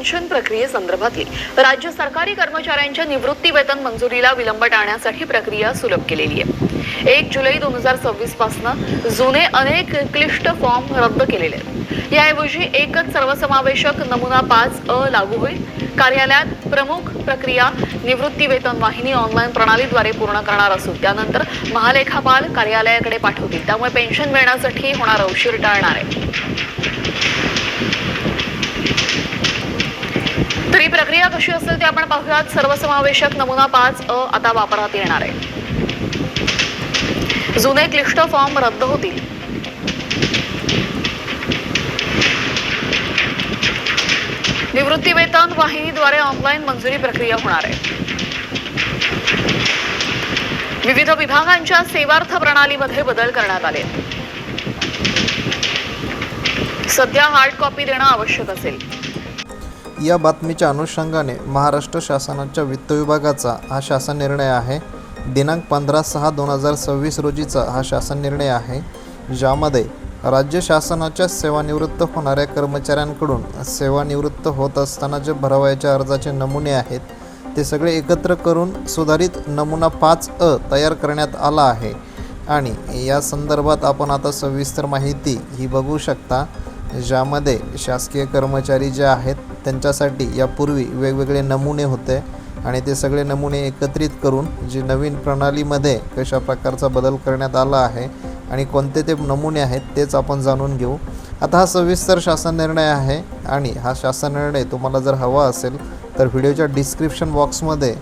Pension प्रक्रियेसंदर्भातली राज्य सरकारी कर्मचाऱ्यांच्या निवृत्ती वेतन मंजुरीला विलंब टाळण्यासाठी प्रक्रिया सुलभ केलेली आहे। 1 जुलै 2026 पासून जुने अनेक क्लिष्ट फॉर्म रद्द केलेले आहेत। याऐवजी एकच सर्वसमावेशक नमुना 5A लागू होईल। कार्यालयात प्रमुख प्रक्रिया निवृत्ती वेतन वाहिनी ऑनलाईन प्रणालीद्वारे पूर्ण करणार असून त्यानंतर महालेखापाल कार्यालयाकडे पाठवतील। त्यामुळे पेन्शन मिळण्यासाठी होणारा उशीर टाळणार आहे। तर ही प्रक्रिया कशी असेल ते आपण पाहूयात। सर्वसमावेशक नमुना 5A आता वापरात येणार आहे। जुने क्लिष्ट फॉर्म रद्द होतील। निवृत्ती वेतन वाहिनीद्वारे ऑनलाईन मंजुरी प्रक्रिया होणार आहे। विविध विभागांच्या सेवार्थ प्रणालीमध्ये बदल करण्यात आले। सध्या हार्ड कॉपी देणं आवश्यक असेल। या बातमीच्या अनुषंगाने महाराष्ट्र शासनाच्या वित्त विभागाचा हा शासन निर्णय आहे। दिनांक 15/6/2026 रोजीचा हा शासन निर्णय आहे, ज्यामध्ये राज्य शासनाच्या सेवानिवृत्त होणाऱ्या कर्मचाऱ्यांकडून सेवानिवृत्त होत असताना जे भरावयाच्या अर्जाचे नमुने आहेत ते सगळे एकत्र करून सुधारित नमुना 5A तयार करण्यात आला आहे। आणि या संदर्भात आपण आता सविस्तर माहिती ही बघू शकता, ज्यामध्ये शासकीय कर्मचारी जे आहेत त्यांच्यासाठी यापूर्वी वेगवेगळे नमुने होते आणि ते सगळे नमुने एकत्रित करून जी नवीन प्रणालीमध्ये कशा प्रकारचा बदल करण्यात आला आहे आणि कोणते ते नमुने आहेत तेच आपण जाणून घेऊ। आता हा सविस्तर शासन निर्णय आहे आणि हा शासन निर्णय तुम्हाला जर हवा असेल तर व्हिडिओच्या डिस्क्रिप्शन बॉक्समध्ये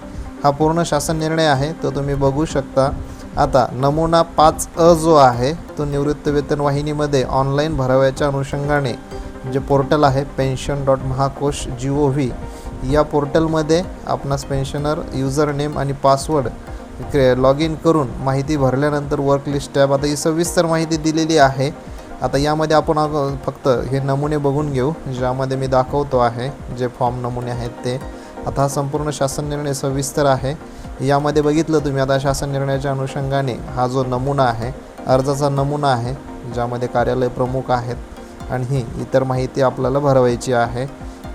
हा पूर्ण शासन निर्णय आहे, तो तुम्ही बघू शकता। आता नमुना 5A जो आहे तो निवृत्ती वेतन वाहिनीमध्ये ऑनलाईन भराव्याच्या अनुषंगाने जे पोर्टल आहे pension.mahakosh.gov या पोर्टलमध्ये आपणास पेन्शनर यूजर नेम आणि पासवर्ड लॉग इन करून माहिती भरल्यानंतर वर्क लिस्ट टॅब आता ही सविस्तर माहिती दिलेली आहे। आता यामध्ये आपण फक्त हे नमुने बघून घेऊ, ज्यामध्ये मी दाखवतो आहे जे फॉर्म नमुने आहेत ते। आता हा संपूर्ण शासन निर्णय सविस्तर आहे। यामध्ये बघितलं तुम्ही आता शासन निर्णयाच्या अनुषंगाने हा जो नमुना आहे अर्जाचा नमुना आहे, ज्यामध्ये कार्यालय प्रमुख आहेत आणि ही इतर माहिती आपल्याला भरवायची आहे।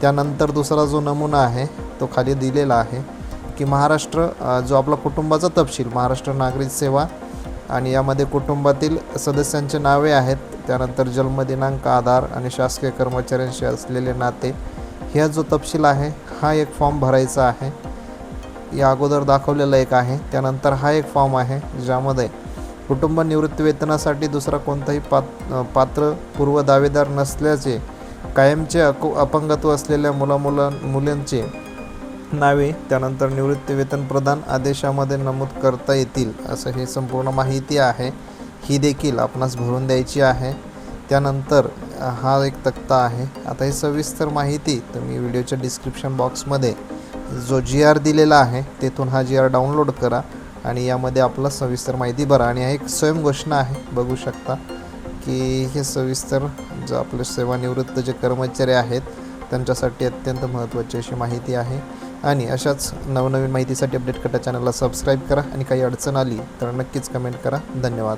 त्यानंतर दुसरा जो नमुना आहे तो खाली दिलेला आहे की महाराष्ट्र जो आपला कुटुंबाचा तपशील महाराष्ट्र नागरिक सेवा आणि यामध्ये कुटुंबातील सदस्यांचे नावे आहेत, त्यानंतर जन्मदिनांक, आधार आणि शासकीय कर्मचाऱ्यांशी असलेले नाते, हा जो तपशील आहे हा एक फॉर्म भरायचा आहे। या अगोदर दाखवलेला एक आहे, त्यानंतर हा एक फॉर्म आहे ज्यामध्ये कुटुंब निवृत्ती वेतनासाठी दुसरा कोणताही पात्र पूर्व दावेदार नसल्याचे कायमचे अपंगत्व असलेल्या मुलांचे नावे त्यानंतर निवृत्ती वेतन प्रदान आदेशामध्ये नमूद करता येतील असं हे संपूर्ण माहिती आहे, ही देखील आपणास भरून द्यायची आहे। त्यानंतर हा एक तक्ता आहे। आता ही सविस्तर माहिती तुम्ही व्हिडिओच्या डिस्क्रिप्शन बॉक्समध्ये जो GR दिलेला आहे तेथून हा GR डाउनलोड करा आणि यामध्ये आपला सविस्तर माहिती भरा। आणि हा एक स्वयंघोषणा आहे, बघू शकता की हे सविस्तर जो आपले सेवानिवृत्त जे कर्मचारी आहेत त्यांच्यासाठी अत्यंत महत्त्वाची अशी माहिती आहे। आणि अशाच नवनवीन माहितीसाठी अपडेट कटा चॅनलला सबस्क्राईब करा आणि काही अडचण आली तर नक्कीच कमेंट करा। धन्यवाद।